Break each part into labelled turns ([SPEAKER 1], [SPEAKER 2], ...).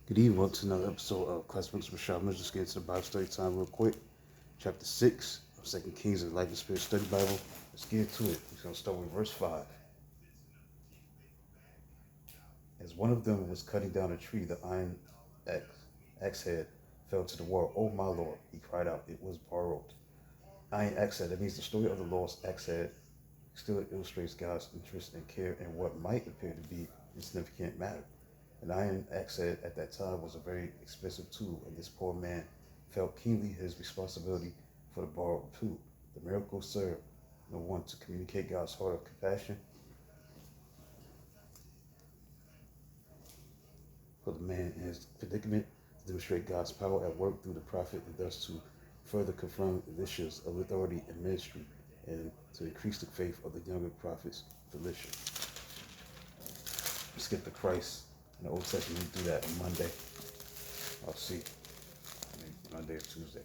[SPEAKER 1] Good evening. Welcome to another episode of Class Books with Rashad. Let's just get into the Bible study time real quick. Chapter 6 of 2 Kings in the Life and Spirit Study Bible. Let's get into it. We're going to start with verse 5. As one of them was cutting down a tree, the iron axe head fell to the wall. "Oh, my Lord," he cried out. It was borrowed. Iron axe head, that means the story of the lost axe head, still illustrates God's interest and care in what might appear to be insignificant matter. An iron axe head at that time was a very expensive tool, and this poor man felt keenly his responsibility for the borrowed tool. The miracle served, number one, to communicate God's heart of compassion for the man in his predicament, to demonstrate God's power at work through the prophet, and thus to further confirm Elisha's authority and ministry, and to increase the faith of the younger prophets of Elisha. Skip to Christ in the Old Testament. We do that on Monday. I'll see. Monday or Tuesday.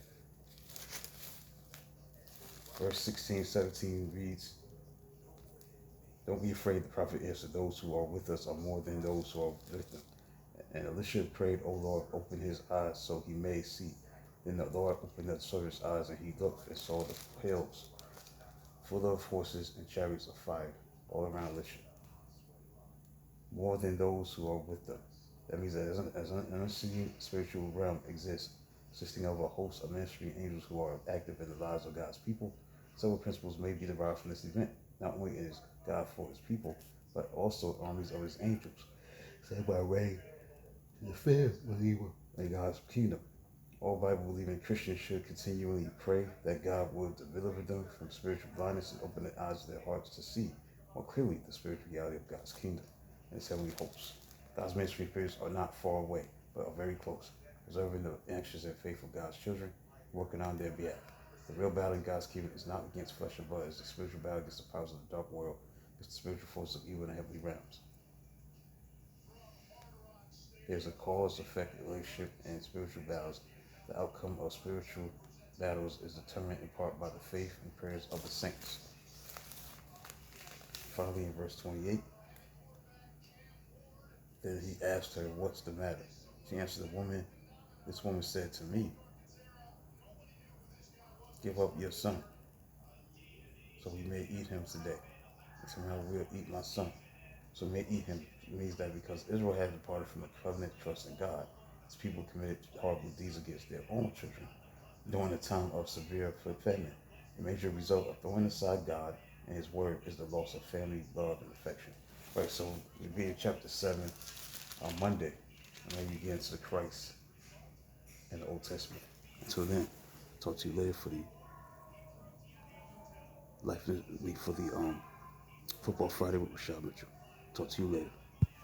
[SPEAKER 1] Verse 16, 17 reads, "Don't be afraid," the prophet answered. "Those who are with us are more than those who are with them." And Elisha prayed, "O Lord, open his eyes so he may see." Then the Lord opened the servant's eyes, and he looked and saw the hills full of horses and chariots of fire all around Elisha. More than those who are with them. That means that as an unseen spiritual realm exists, consisting of a host of ministering angels who are active in the lives of God's people, several principles may be derived from this event. Not only is God for his people, but also armies of his angels, sent by reign to defend believer in God's kingdom. All Bible-believing Christians should continually pray that God will deliver them from spiritual blindness and open the eyes of their hearts to see more clearly the spiritual reality of God's kingdom and its heavenly hosts. God's ministry spirits are not far away, but are very close, preserving the anxious and faithful God's children, working on their behalf. The real battle in God's kingdom is not against flesh and blood; it's the spiritual battle against the powers of the dark world, against the spiritual forces of evil in the heavenly realms. There's a cause-effect relationship in spiritual battles. The outcome of spiritual battles is determined in part by the faith and prayers of the saints. Finally, in verse 28, then he asked her, "What's the matter?" She answered, "This woman said to me, 'Give up your son, so we may eat him today. And tomorrow we'll eat my son, so we may eat him.'" It means that because Israel had departed from the covenant trust in God, his people committed horrible deeds against their own children during a time of severe famine. The major result of throwing aside God and his word is the loss of family, love, and affection. Right, so we'll be in chapter 7 on Monday, and then you get into the Christ in the Old Testament. Until then, talk to you later for the life for the Football Friday with Rashad Mitchell. Talk to you later.